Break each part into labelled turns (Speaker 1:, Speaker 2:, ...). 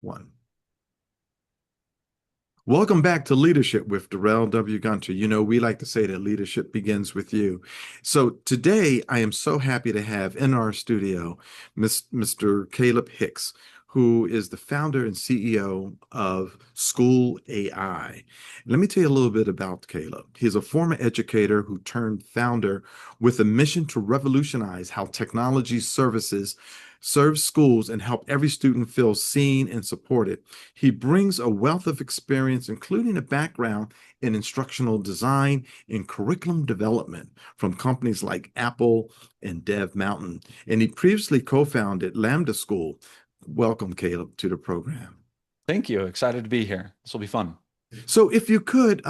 Speaker 1: One. Welcome back to Leadership with Darrell W Gunter. We like to say that leadership begins with you. So today I am so happy to have in our studio Mr. Caleb Hicks, who is the founder and CEO of School AI. Let me tell you a little bit about Caleb. He's a former educator who turned founder with a mission to revolutionize how technology services serve schools and help every student feel seen and supported. He brings a wealth of experience, including a background in instructional design and curriculum development from companies like Apple and Dev Mountain. And he previously co-founded Lambda School. Welcome, Caleb, to the program.
Speaker 2: Thank you. Excited to be here. This will be fun.
Speaker 1: So if you could,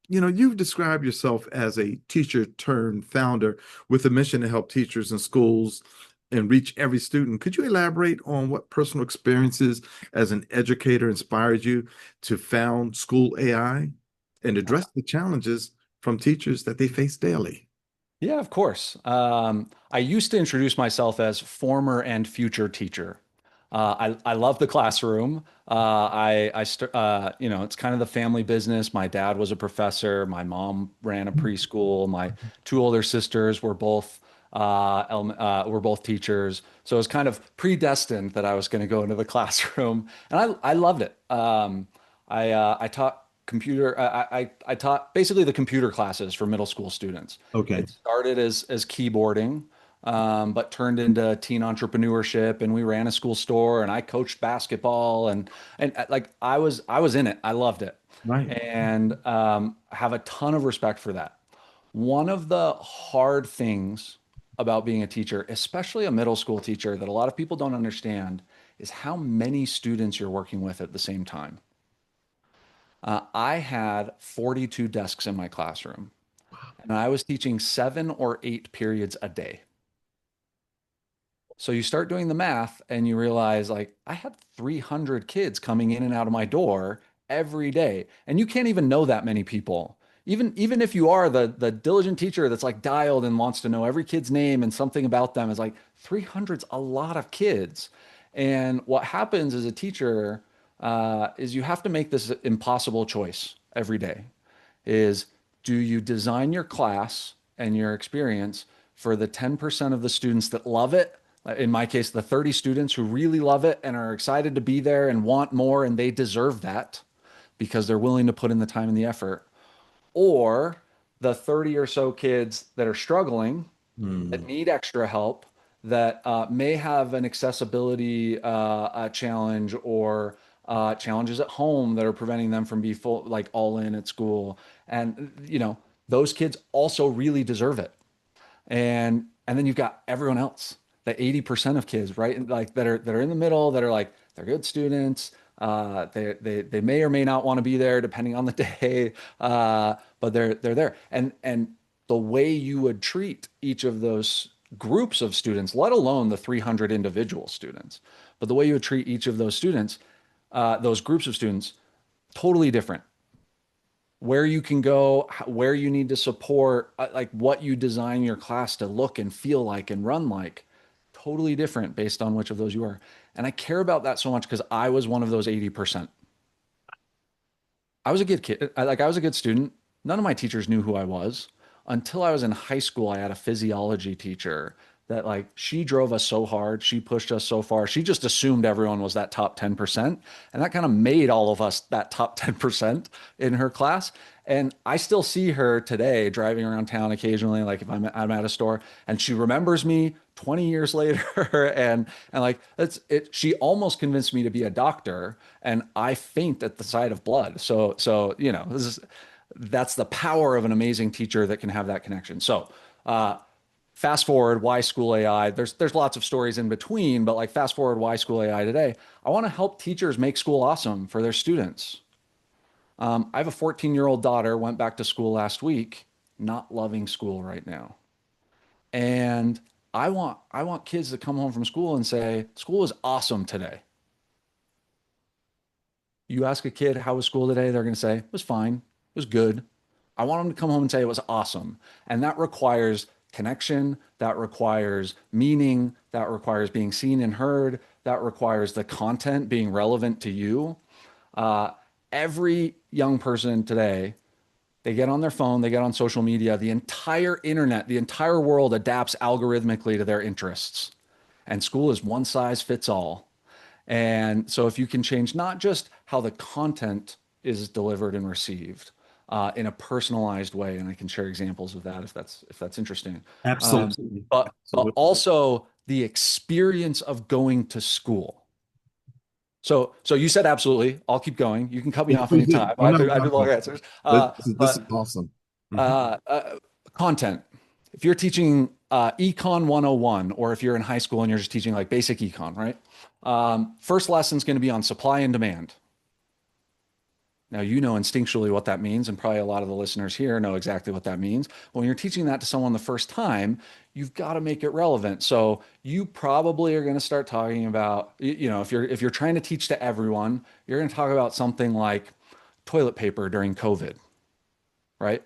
Speaker 1: you've described yourself as a teacher turned founder with a mission to help teachers and schools and reach every student. Could you elaborate on what personal experiences as an educator inspired you to found School AI and address the challenges from teachers that they face daily?
Speaker 2: Yeah, of course. I used to introduce myself as former and future teacher. I love the classroom. It's kind of the family business. My dad was a professor. My mom ran a preschool. My two older sisters were both teachers. So it was kind of predestined that I was going to go into the classroom, and I loved it. I taught I taught basically the computer classes for middle school students.
Speaker 1: Okay.
Speaker 2: It started as keyboarding, but turned into teen entrepreneurship, and we ran a school store, and I coached basketball, and like I was in it. I loved it,
Speaker 1: Right.
Speaker 2: and have a ton of respect for that. One of the hard things about being a teacher, especially a middle school teacher, that a lot of people don't understand is how many students you're working with at the same time. I had 42 desks in my classroom, and I was teaching 7 or 8 periods a day. So you start doing the math and you realize, like, I had 300 kids coming in and out of my door every day. And you can't even know that many people. Even if you are the diligent teacher that's like dialed and wants to know every kid's name and something about them, is like 300's a lot of kids. And what happens as a teacher is you have to make this impossible choice every day. Is, do you design your class and your experience for the 10% of the students that love it? In my case, the 30 students who really love it and are excited to be there and want more, and they deserve that because they're willing to put in the time and the effort. Or the 30 or so kids that are struggling, that
Speaker 1: Hmm.
Speaker 2: need extra help, that may have an accessibility challenge, or challenges at home that are preventing them from being full, like all in at school. And those kids also really deserve it. And then you've got everyone else, the 80% of kids, right? Like that are in the middle, that are like, they're good students. They may or may not want to be there depending on the day, but they're there. And the way you would treat each of those groups of students, let alone the 300 individual students, but the way you would treat each of those students, those groups of students, totally different. Where you can go, where you need to support, like what you design your class to look and feel like and run like, totally different based on which of those you are. And I care about that so much because I was one of those 80%. I was a good kid. I was a good student. None of my teachers knew who I was until I was in high school. I had a physiology teacher that, like, she drove us so hard. She pushed us so far. She just assumed everyone was that top 10%. And that kind of made all of us that top 10% in her class. And I still see her today driving around town occasionally, like if I'm at a store, and she remembers me 20 years later. And like, that's it. She almost convinced me to be a doctor, and I faint at the sight of blood. So that's the power of an amazing teacher that can have that connection. So fast forward, why School AI? There's lots of stories in between, but like, fast forward, why School AI today? I want to help teachers make school awesome for their students. I have a 14-year-old daughter, went back to school last week, not loving school right now. And I want kids to come home from school and say, school was awesome today. You ask a kid, how was school today? They're going to say, it was fine. It was good. I want them to come home and say it was awesome. And that requires connection. That requires meaning. That requires being seen and heard. that requires the content being relevant to you. Uh, every young person today, they get on their phone, they get on social media, the entire internet, the entire world adapts algorithmically to their interests. And school is one size fits all. And so if you can change not just how the content is delivered and received in a personalized way, and I can share examples of that if that's interesting, um,
Speaker 1: Absolutely.
Speaker 2: but
Speaker 1: Absolutely.
Speaker 2: also the experience of going to school. So you said absolutely. I'll keep going. You can cut me
Speaker 1: Yeah,
Speaker 2: off
Speaker 1: please do.
Speaker 2: anytime.
Speaker 1: Oh, no,
Speaker 2: I
Speaker 1: no,
Speaker 2: do long
Speaker 1: no.
Speaker 2: answers.
Speaker 1: This is
Speaker 2: But
Speaker 1: awesome. Mhm.
Speaker 2: uh, uh, content. If you're teaching Econ 101, or if you're in high school and you're just teaching like basic econ, right? First lesson's going to be on supply and demand. Now, you know instinctually what that means, and probably a lot of the listeners here know exactly what that means. But when you're teaching that to someone the first time, you've got to make it relevant. So you probably are going to start talking about, if you're trying to teach to everyone, you're going to talk about something like toilet paper during COVID, right?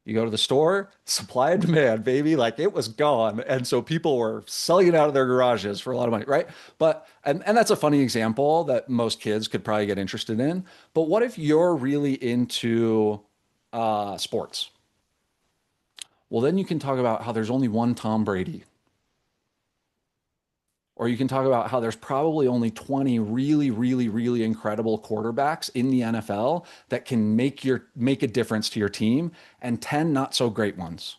Speaker 2: You go to the store, supply and demand, baby, like it was gone. And so people were selling it out of their garages for a lot of money, right? And that's a funny example that most kids could probably get interested in. But what if you're really into sports? Well, then you can talk about how there's only one Tom Brady. Or you can talk about how there's probably only 20 really, really, really incredible quarterbacks in the NFL that can make a difference to your team, and 10 not so great ones.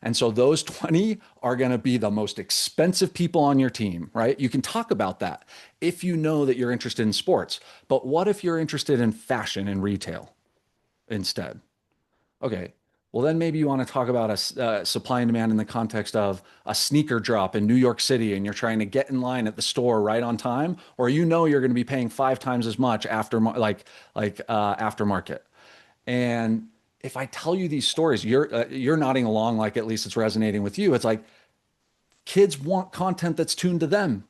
Speaker 2: And so those 20 are going to be the most expensive people on your team, right? You can talk about that if you know that you're interested in sports. But what if you're interested in fashion and retail instead? Okay. Well, then maybe you want to talk about a supply and demand in the context of a sneaker drop in New York City, and you're trying to get in line at the store right on time, or you know you're going to be paying 5 times as much aftermarket. And if I tell you these stories, you're nodding along like at least it's resonating with you. It's like kids want content that's tuned to them.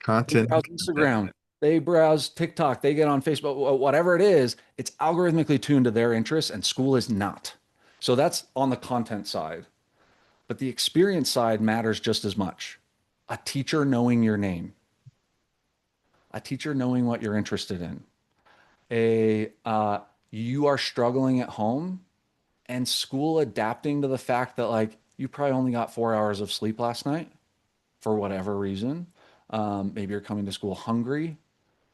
Speaker 2: They
Speaker 1: Content
Speaker 2: browse
Speaker 1: and content.
Speaker 2: Instagram, they browse TikTok, they get on Facebook, whatever it is, it's algorithmically tuned to their interests, and school is not. So that's on the content side. But the experience side matters just as much. A teacher knowing your name, a teacher knowing what you're interested in, you are struggling at home, and school adapting to the fact that like you probably only got 4 hours of sleep last night for whatever reason. Maybe you're coming to school hungry,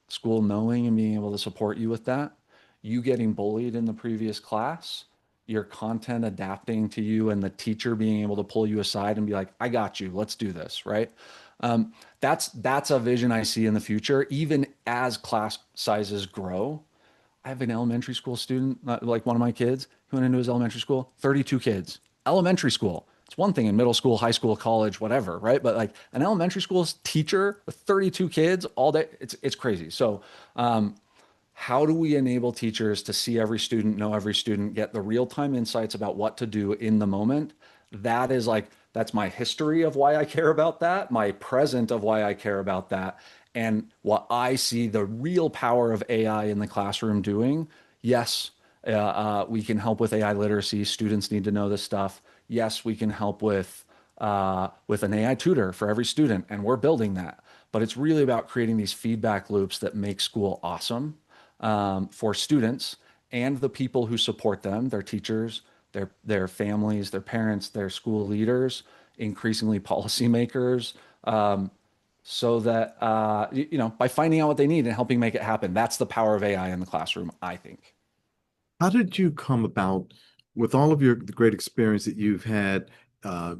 Speaker 2: school knowing and being able to support you with that, you getting bullied in the previous class, your content adapting to you, and the teacher being able to pull you aside and be like, I got you, let's do this, right? That's a vision I see in the future, even as class sizes grow. I have an elementary school student, like one of my kids who went into his elementary school, 32 kids. Elementary school. It's one thing in middle school, high school, college, whatever, right? But like an elementary school teacher with 32 kids all day, it's crazy. So, how do we enable teachers to see every student, know every student, get the real-time insights about what to do in the moment? That's my history of why I care about that, my present of why I care about that, and what I see the real power of AI in the classroom doing. Yes, we can help with AI literacy. Students need to know this stuff. Yes, we can help with an AI tutor for every student, and we're building that. But it's really about creating these feedback loops that make school awesome for students and the people who support them, their teachers, their families, their parents, their school leaders, increasingly policymakers, so that by finding out what they need and helping make it happen. That's the power of AI in the classroom, I think.
Speaker 1: How did you come about with all of your the great experience that you've had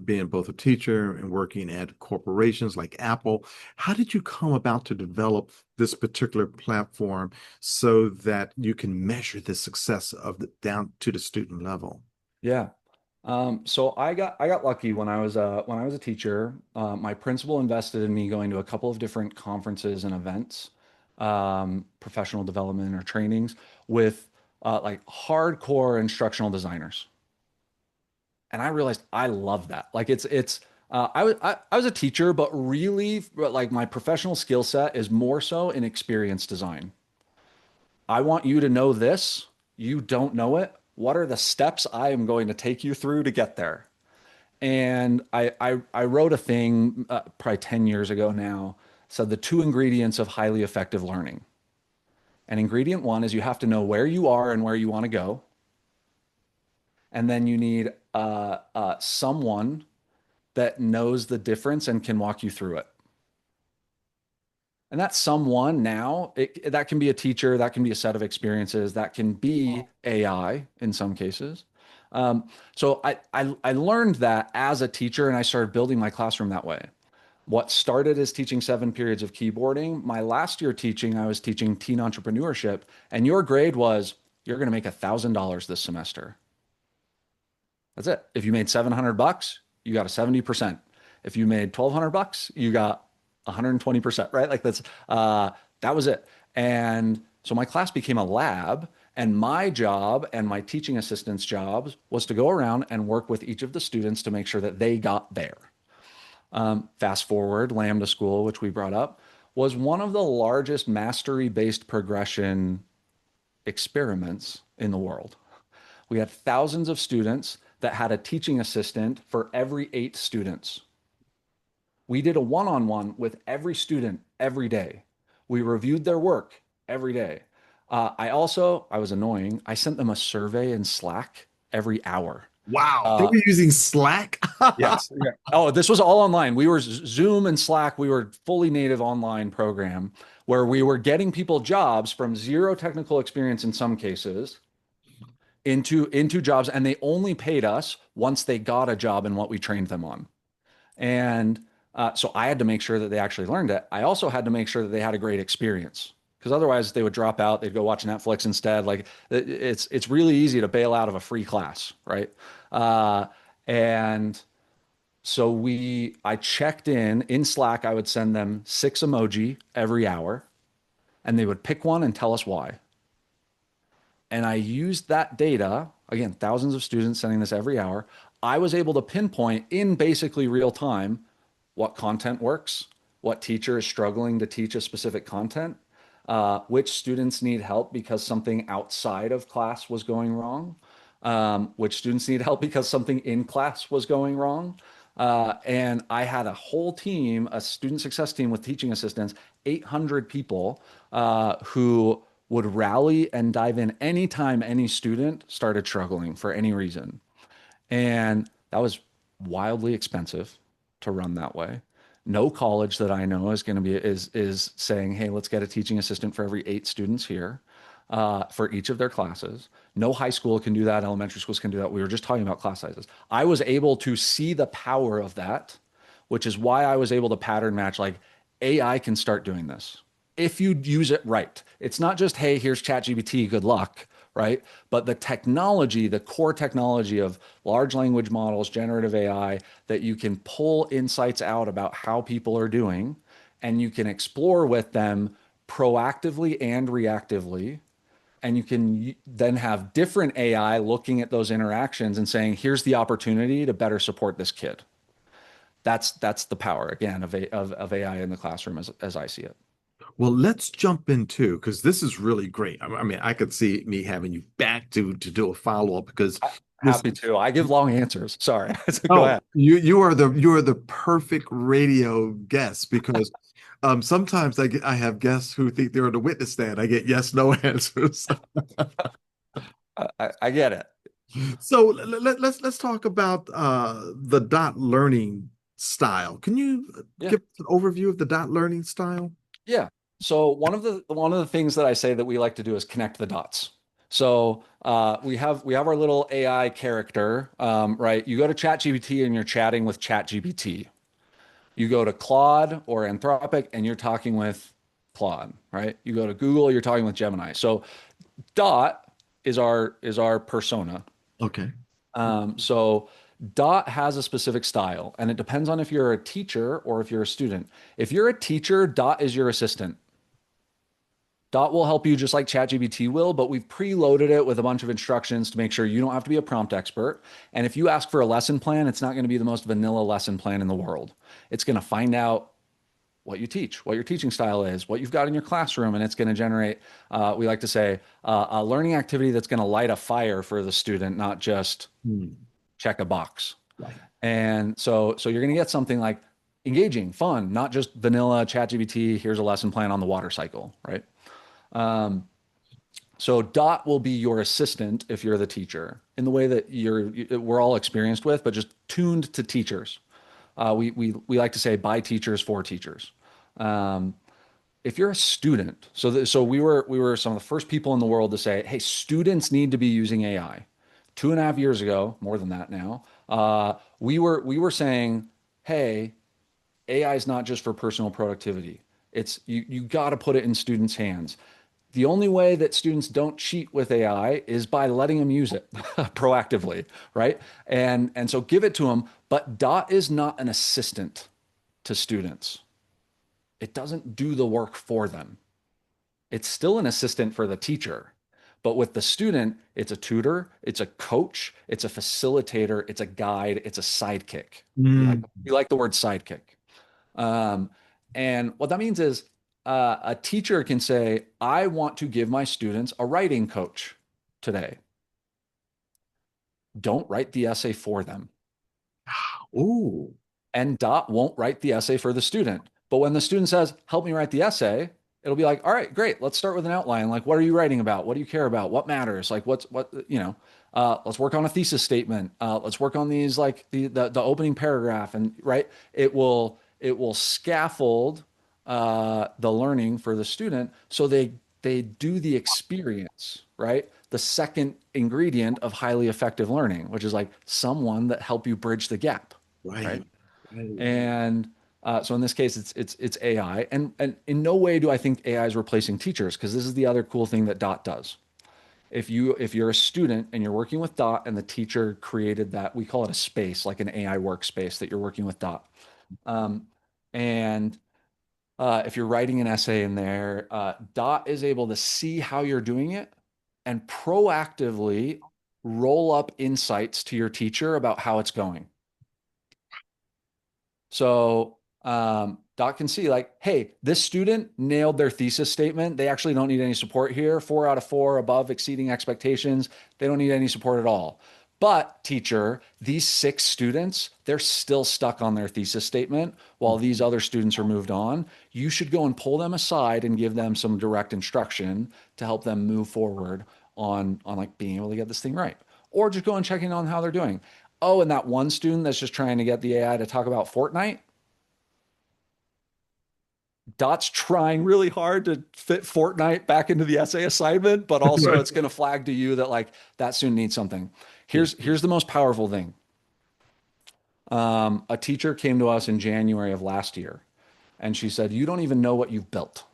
Speaker 1: being both a teacher and working at corporations like Apple? How did you come about to develop this particular platform so that you can measure the success of the down to the student level?
Speaker 2: Yeah. So I got lucky when I was a teacher. My principal invested in me going to a couple of different conferences and events, professional development or trainings with like hardcore instructional designers. And I realized I love that. Like it's I was a teacher, but really like my professional skill set is more so in experience design. I want you to know this. You don't know it. What are the steps I am going to take you through to get there? And I wrote a thing probably 10 years ago now said the two ingredients of highly effective learning. And ingredient one is you have to know where you are and where you want to go. And then you need someone that knows the difference and can walk you through it. And that someone now, that can be a teacher, that can be a set of experiences, that can be AI in some cases. So I learned that as a teacher, and I started building my classroom that way. What started as teaching 7 periods of keyboarding, my last year teaching, I was teaching teen entrepreneurship, and your grade was you're going to make $1,000 this semester. That's it. If you made $700, you got a 70%. If you made $1,200, you got 120%, right? Like that was it. And so my class became a lab, and my job and my teaching assistant's jobs was to go around and work with each of the students to make sure that they got there. Fast forward, Lambda School, which we brought up, was one of the largest mastery-based progression experiments in the world. We had thousands of students that had a teaching assistant for every 8 students. We did a one-on-one with every student every day. We reviewed their work every day. I was annoying. I sent them a survey in Slack every hour.
Speaker 1: Wow. They
Speaker 2: Uh,
Speaker 1: were using Slack?
Speaker 2: yes. Yeah. Oh, this was all online. We were Zoom and Slack. We were fully native online program where we were getting people jobs from zero technical experience in some cases into jobs, and they only paid us once they got a job and what we trained them on. And so I had to make sure that they actually learned it. I also had to make sure that they had a great experience because otherwise they would drop out. They'd go watch Netflix instead. Like it's really easy to bail out of a free class, right? And so I checked in Slack. I would send them 6 emoji every hour, and they would pick one and tell us why. And I used that data, again, thousands of students sending this every hour. I was able to pinpoint in basically real time what content works, what teacher is struggling to teach a specific content, which students need help because something outside of class was going wrong, which students need help because something in class was going wrong. And I had a whole team, a student success team with teaching assistants, 800 people who would rally and dive in anytime any student started struggling for any reason. And that was wildly expensive to run that way. No college that I know is going to be is saying, "Hey, let's get a teaching assistant for every 8 students here for each of their classes." No high school can do that. Elementary schools can do that. We were just talking about class sizes. I was able to see the power of that, which is why I was able to pattern match. Like AI can start doing this if you use it right. It's not just, "Hey, here's ChatGPT, good luck." Right? But the technology, the core technology of large language models, generative AI, that you can pull insights out about how people are doing, and you can explore with them proactively and reactively. And you can then have different AI looking at those interactions and saying, here's the opportunity to better support this kid. That's the power, again, of AI in the classroom as I see it.
Speaker 1: Well, let's jump into because this is really great. I mean, I could see me having you back to do a follow-up because this
Speaker 2: Happy to. I give long answers. Sorry. So go
Speaker 1: oh,
Speaker 2: ahead.
Speaker 1: you are the perfect radio guest because sometimes I have guests who think they're on the witness stand. I get yes, no answers.
Speaker 2: I get it.
Speaker 1: So let's talk about the dot learning style. Can you
Speaker 2: Yeah.
Speaker 1: give an overview of the dot learning style?
Speaker 2: Yeah. So one of the things that I say that we like to do is connect the dots. So we have our little AI character, right? You go to ChatGPT and you're chatting with ChatGPT. You go to Claude or Anthropic and you're talking with Claude, right? You go to Google, you're talking with Gemini. So Dot is our persona.
Speaker 1: Okay.
Speaker 2: So Dot has a specific style, and it depends on if you're a teacher or if you're a student. If you're a teacher, Dot is your assistant. Dot will help you just like ChatGPT will, but we've preloaded it with a bunch of instructions to make sure you don't have to be a prompt expert. And if you ask for a lesson plan, it's not going to be the most vanilla lesson plan in the world. It's going to find out what you teach, what your teaching style is, what you've got in your classroom, and it's going to generate, we like to say, a learning activity that's going to light a fire for the student, not just
Speaker 1: Hmm.
Speaker 2: check a box.
Speaker 1: Right.
Speaker 2: And so you're going to get something like engaging, fun, not just vanilla ChatGPT, here's a lesson plan on the water cycle, right? Um, so Dot will be your assistant if you're the teacher in the way that we're all experienced with, but just tuned to teachers. We like to say by teachers for teachers. Um, if you're a student, so we were some of the first people in the world to say, hey, students need to be using AI. 2.5 years ago, more than that now, we were saying, hey, AI is not just for personal productivity. It's you got to put it in students' hands. The only way that students don't cheat with AI is by letting them use it proactively, right? And so give it to them, but Dot is not an assistant to students. It doesn't do the work for them. It's still an assistant for the teacher. But with the student, it's a tutor, it's a coach, it's a facilitator, it's a guide, it's a sidekick. We like
Speaker 1: Mm,
Speaker 2: we like the word sidekick. Um, and what that means is a teacher can say, I want to give my students a writing coach today. Don't write the essay for them.
Speaker 1: ooh,
Speaker 2: And Dot won't write the essay for the student. But when the student says, help me write the essay, it'll be like, all right, great. Let's start with an outline. Like, what are you writing about? What do you care about? What matters? Like, let's work on a thesis statement. Let's work on these, like the opening paragraph. And right, it will scaffold the learning for the student so they do the experience, right? The second ingredient of highly effective learning, which is like someone that help you bridge the gap, right?
Speaker 1: right, right.
Speaker 2: And so in this case, it's AI, and in no way do I think AI is replacing teachers, because this is the other cool thing that Dot does. If you're a student and you're working with Dot, and the teacher created that, we call it a space, like an AI workspace that you're working with Dot. Um, and if you're writing an essay in there, Dot is able to see how you're doing it and proactively roll up insights to your teacher about how it's going. So Doc can see like, hey, this student nailed their thesis statement. They actually don't need any support here. 4 out of 4 above exceeding expectations. They don't need any support at all. But teacher, these 6 students, they're still stuck on their thesis statement while these other students are moved on. You should go and pull them aside and give them some direct instruction to help them move forward on like being able to get this thing right. Or just go and check in on how they're doing. Oh, and that one student that's just trying to get the AI to talk about Fortnite, Dot's trying really hard to fit Fortnite back into the essay assignment, but also
Speaker 1: Right.
Speaker 2: it's going to flag to you that like that student needs something.
Speaker 1: Yeah.
Speaker 2: Here's the most powerful thing. A teacher came to us in January of last year, and she said, "You don't even know what you've built."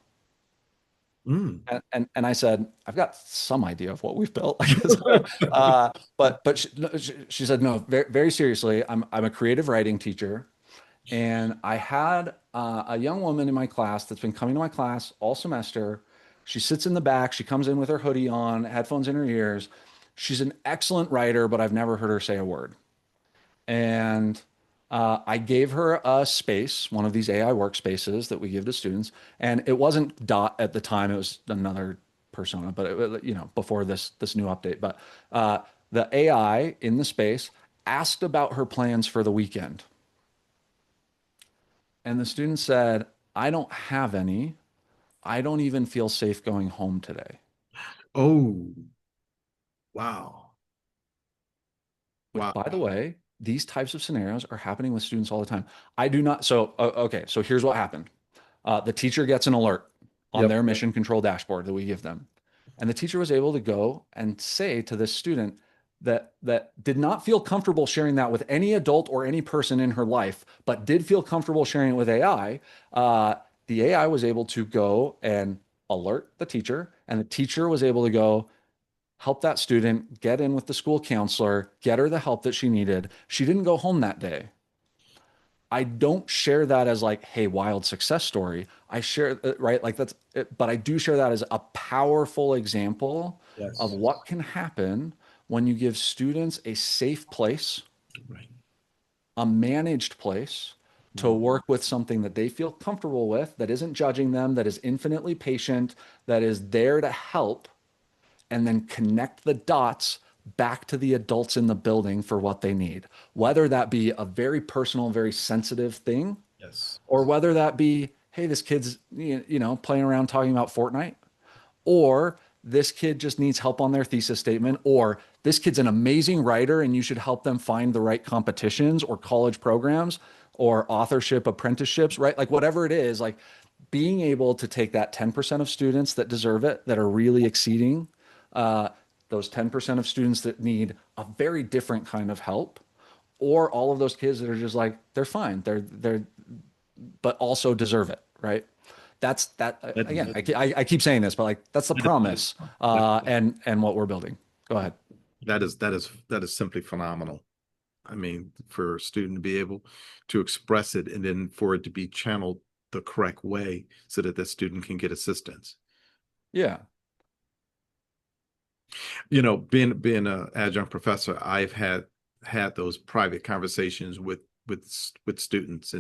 Speaker 1: Mm.
Speaker 2: And I said, "I've got some idea of what we've built." But she said, "No, very, very seriously, I'm a creative writing teacher. And I had a young woman in my class that's been coming to my class all semester. She sits in the back. She comes in with her hoodie on, headphones in her ears. She's an excellent writer, but I've never heard her say a word. And I gave her a space, one of these AI workspaces that we give to students. And it wasn't Dot at the time; it was another persona, but before this new update. But the AI in the space asked about her plans for the weekend. And the student said, I don't have any. I don't even feel safe going home today.
Speaker 1: Oh, wow.
Speaker 2: Which,
Speaker 1: Wow.
Speaker 2: by the way, these types of scenarios are happening with students all the time. I do not. So, okay. So here's what happened. The teacher gets an alert on
Speaker 1: Yep.
Speaker 2: their mission control dashboard that we give them. And the teacher was able to go and say to this student that did not feel comfortable sharing that with any adult or any person in her life, but did feel comfortable sharing it with AI. The AI was able to go and alert the teacher, and the teacher was able to go help that student get in with the school counselor, get her the help that she needed. She didn't go home that day. I don't share that as like, hey, wild success story. I share, right? Like that's it, but I do share that as a powerful example of
Speaker 1: Yes.
Speaker 2: what can happen when you give students a safe place,
Speaker 1: Right.
Speaker 2: a managed place to
Speaker 1: Mm.
Speaker 2: work with something that they feel comfortable with, that isn't judging them, that is infinitely patient, that is there to help, and then connect the dots back to the adults in the building for what they need, whether that be a very personal, very sensitive thing,
Speaker 1: Yes.
Speaker 2: Or whether that be, hey, this kid's, playing around talking about Fortnite, or this kid just needs help on their thesis statement, or this kid's an amazing writer and you should help them find the right competitions or college programs or authorship apprenticeships, right? Like whatever it is, like being able to take that 10% of students that deserve it, that are really exceeding, uh, those 10% of students that need a very different kind of help, or all of those kids that are just like, they're fine, but also deserve it, right? That's that
Speaker 1: That,
Speaker 2: again. I keep saying this, but like that's the promise,
Speaker 1: that,
Speaker 2: and what we're building. Go ahead.
Speaker 1: that is simply phenomenal. I mean, for a student to be able to express it and then for it to be channeled the correct way so that the student can get assistance.
Speaker 2: Yeah,
Speaker 1: Being an adjunct professor, I've had those private conversations with students,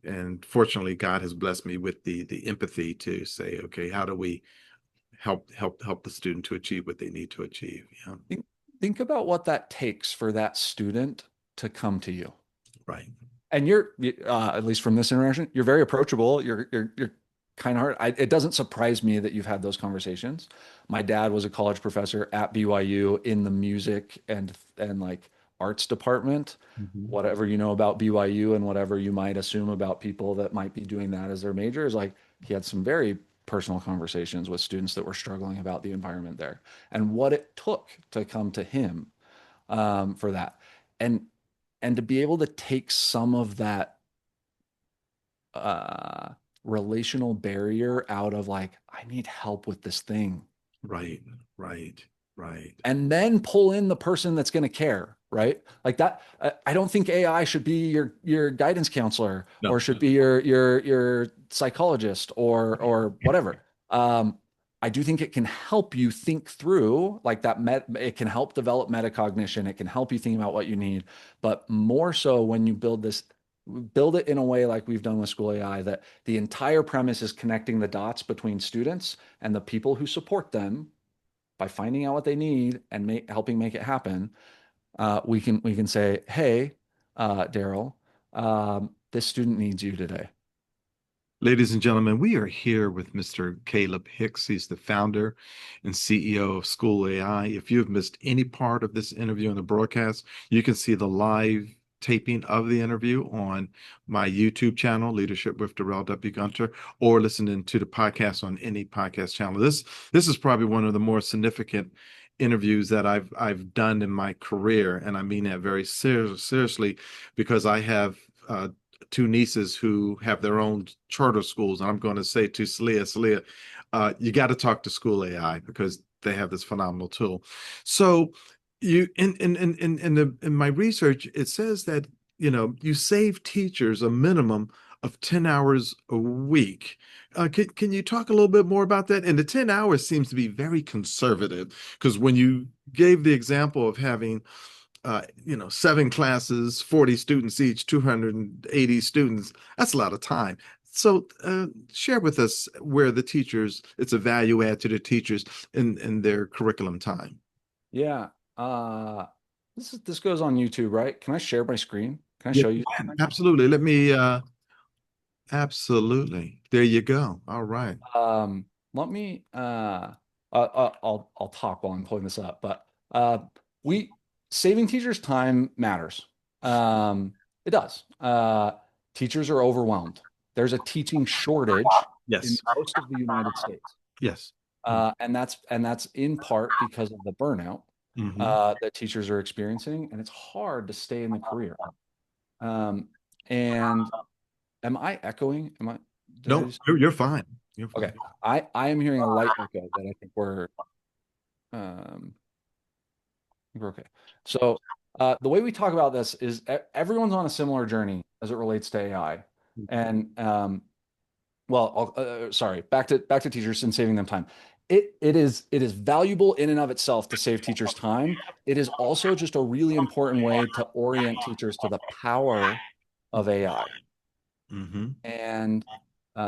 Speaker 1: and fortunately, God has blessed me with the empathy to say, okay, how do we help the student to achieve what they need to achieve? Yeah,
Speaker 2: think, think about what that takes for that student to come to you.
Speaker 1: right.
Speaker 2: And you're, at least from this interaction, you're very approachable. You're kind of hard. It doesn't surprise me that you've had those conversations. My dad was a college professor at BYU in the music and like arts department.
Speaker 1: Mhm.
Speaker 2: Whatever you know about BYU and whatever you might assume about people that might be doing that as their major is like he had some very personal conversations with students that were struggling about the environment there and what it took to come to him, for that. And to be able to take some of that, uh, relational barrier out of like, I need help with this thing.
Speaker 1: Right, right, right.
Speaker 2: And then pull in the person that's going to care, right? Like that. I don't think AI should be your guidance counselor
Speaker 1: No,
Speaker 2: or should be your psychologist or whatever. I do think it can help you think through like that. It can help develop metacognition. It can help you think about what you need, but more so when you build it in a way like we've done with School AI, that the entire premise is connecting the dots between students and the people who support them by finding out what they need and helping make it happen. We can say, hey, Darrell, this student needs you today.
Speaker 1: ladies and gentlemen, we are here with Mr. Caleb Hicks. He's the founder and CEO of School AI. If you have missed any part of this interview on the broadcast, you can see the live taping of the interview on my YouTube channel, Leadership with Darrell W Gunter, or listening to the podcast on any podcast channel. This is probably one of the more significant interviews that I've done in my career, and I mean that very seriously because I have two nieces who have their own charter schools. And I'm going to say to Celia, you got to talk to School AI because they have this phenomenal tool. So you in my research, it says that you save teachers a minimum of 10 hours a week. Can you talk a little bit more about that? And the 10 hours seems to be very conservative because when you gave the example of having seven classes, 40 students each, 280 students. That's a lot of time. So share with us where it's a value add to the teachers in their curriculum time.
Speaker 2: Yeah. This goes on YouTube, right? Can I share my screen? Can I
Speaker 1: Yeah,
Speaker 2: show you something?
Speaker 1: absolutely. Absolutely. There you go. All right.
Speaker 2: Let me I'll talk while I'm pulling this up, but we saving teachers time matters. It does. Teachers are overwhelmed. There's a teaching shortage in
Speaker 1: Yes.
Speaker 2: most of the United States.
Speaker 1: Yes.
Speaker 2: And that's in part because of the burnout,
Speaker 1: Mm-hmm.
Speaker 2: that teachers are experiencing, and it's hard to stay in the career. And am I echoing? Did I
Speaker 1: No,
Speaker 2: just
Speaker 1: you're fine. You're
Speaker 2: Okay.
Speaker 1: fine.
Speaker 2: I am hearing a light echo that I think um we're okay. So the way we talk about this is everyone's on a similar journey as it relates to AI. And well, sorry, back to teachers and saving them time. It is valuable in and of itself to save teachers time. It is also just a really important way to orient teachers to the power of AI
Speaker 1: Mm-hmm.
Speaker 2: and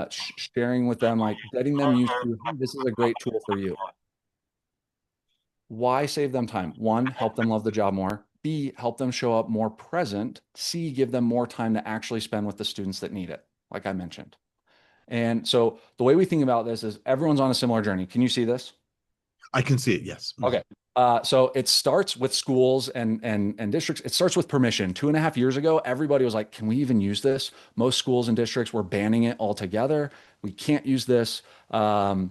Speaker 2: sharing with them, like getting them used to, hey, this is a great tool for you. Why save them time? One, help them love the job more. B, help them show up more present, C, give them more time to actually spend with the students that need it, like I mentioned. And so the way we think about this is everyone's on a similar journey. Can you see this?
Speaker 1: I can see it. Yes.
Speaker 2: Okay. So it starts with schools and districts. It starts with permission. 2.5 years ago, everybody was like, "Can we even use this?" Most schools and districts were banning it altogether. We can't use this, so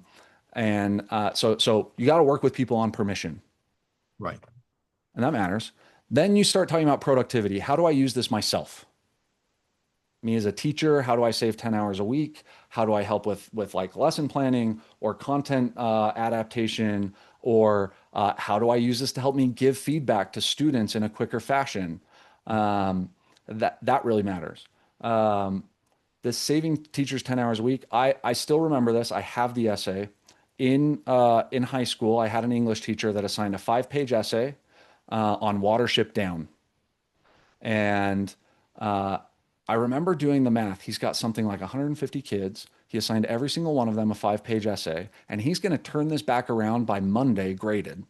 Speaker 2: you got to work with people on permission,
Speaker 1: Right.
Speaker 2: and that matters. Then you start talking about productivity. How do I use this myself? Me as a teacher, how do I save 10 hours a week? How do I help with like lesson planning or content adaptation? Or how do I use this to help me give feedback to students in a quicker fashion? That really matters. This saving teachers 10 hours a week, I still remember this. I have the essay. In high school, I had an English teacher that assigned a 5-page essay on Watership Down. And I remember doing the math. He's got something like 150 kids. He assigned every single one of them a 5-page essay, and he's going to turn this back around by Monday graded,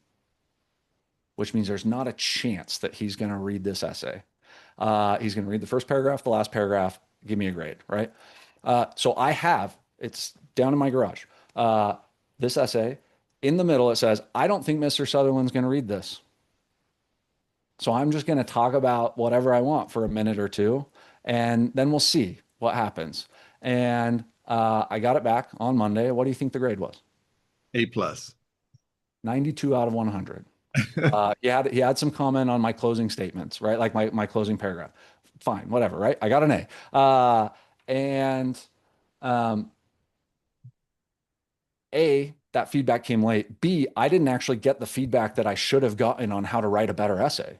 Speaker 2: which means there's not a chance that he's going to read this essay. He's going to read the first paragraph, the last paragraph, give me a grade, right? So it's down in my garage, this essay. In the middle, it says, I don't think Mr. Sutherland's going to read this. So I'm just going to talk about whatever I want for a minute or two, and then we'll see what happens. And I got it back on Monday. What do you think the grade was?
Speaker 1: A plus.
Speaker 2: 92 out of 100. He had some comment on my closing statements, right? Like my closing paragraph. Fine, whatever, right? I got an A. And A, that feedback came late. B, I didn't actually get the feedback that I should have gotten on how to write a better essay.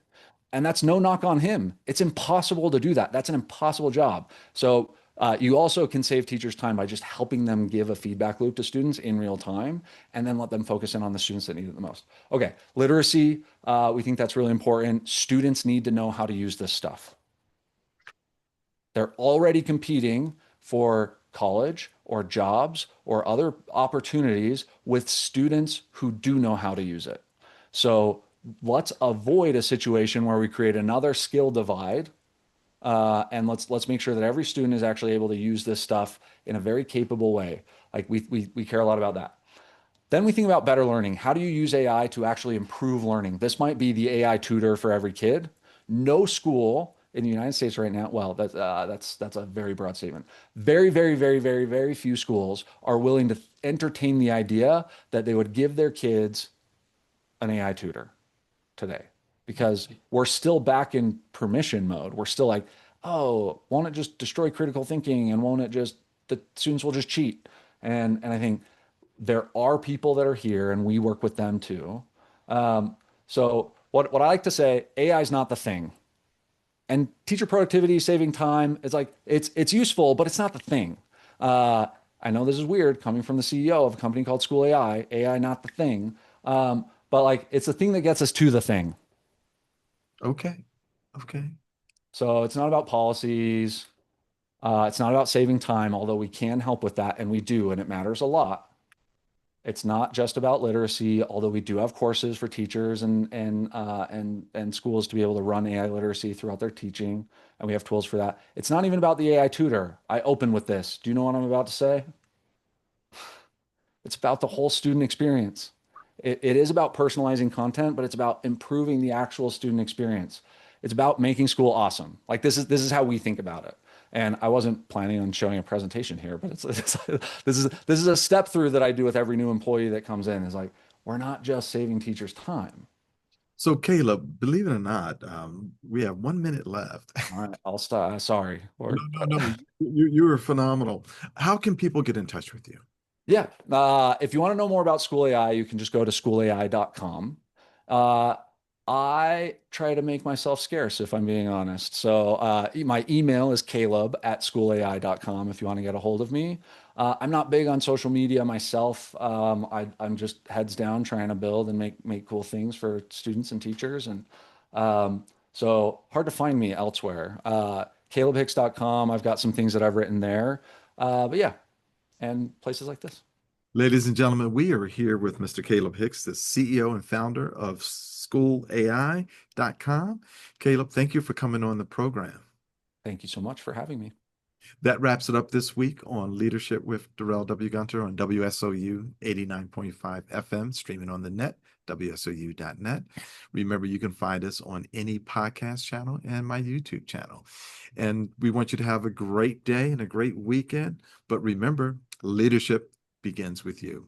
Speaker 2: And that's no knock on him. It's impossible to do that. That's an impossible job. So you also can save teachers time by just helping them give a feedback loop to students in real time and then let them focus in on the students that need it the most. Okay, literacy, we think that's really important. Students need to know how to use this stuff. They're already competing for college or jobs or other opportunities with students who do know how to use it. So let's avoid a situation where we create another skill divide, and let's make sure that every student is actually able to use this stuff in a very capable way. Like we care a lot about that. Then we think about better learning. How do you use AI to actually improve learning? This might be the AI tutor for every kid. No school in the United States right now, well, that's a very broad statement. Very, very, very, very, very few schools are willing to entertain the idea that they would give their kids an AI tutor today, because we're still back in permission mode. We're still like, oh, won't it just destroy critical thinking, and won't it just, the students will just cheat? And I think there are people that are here, and we work with them too. So what I like to say, AI is not the thing. And teacher productivity, saving time, is like it's useful, but it's not the thing. I know this is weird coming from the CEO of a company called SchoolAI. AI not the thing, but like it's the thing that gets us to the thing.
Speaker 1: Okay. Okay.
Speaker 2: So it's not about policies. It's not about saving time, although we can help with that, and we do, and it matters a lot. It's not just about literacy, although we do have courses for teachers and schools to be able to run AI literacy throughout their teaching, and we have tools for that. It's not even about the AI tutor. I open with this. Do you know what I'm about to say? It's about the whole student experience. It is about personalizing content, but it's about improving the actual student experience. It's about making school awesome. Like this is how we think about it. And I wasn't planning on showing a presentation here, but this is a step through that I do with every new employee that comes in. Is like, we're not just saving teachers time.
Speaker 1: So, Caleb, believe it or not, we have 1 minute left.
Speaker 2: All right, I'll stop. Sorry.
Speaker 1: No, no, no. You are phenomenal. How can people get in touch with you?
Speaker 2: Yeah. If you want to know more about School AI, you can just go to schoolai.com. Uh, I try to make myself scarce, if I'm being honest. So my email is caleb@schoolai.com if you want to get a hold of me. I'm not big on social media myself. I'm just heads down trying to build and make cool things for students and teachers. And so hard to find me elsewhere. calebhicks.com. I've got some things that I've written there. But yeah, and places like this.
Speaker 1: Ladies and gentlemen, we are here with Mr. Caleb Hicks, the CEO and founder of SchoolAI.com. Caleb, thank you for coming on the program.
Speaker 2: Thank you so much for having me.
Speaker 1: That wraps it up this week on Leadership with Darrell W Gunter on WSOU 89.5 FM, streaming on the net, WSOU.net. Remember, you can find us on any podcast channel and my YouTube channel. And we want you to have a great day and a great weekend. But remember, leadership begins with you.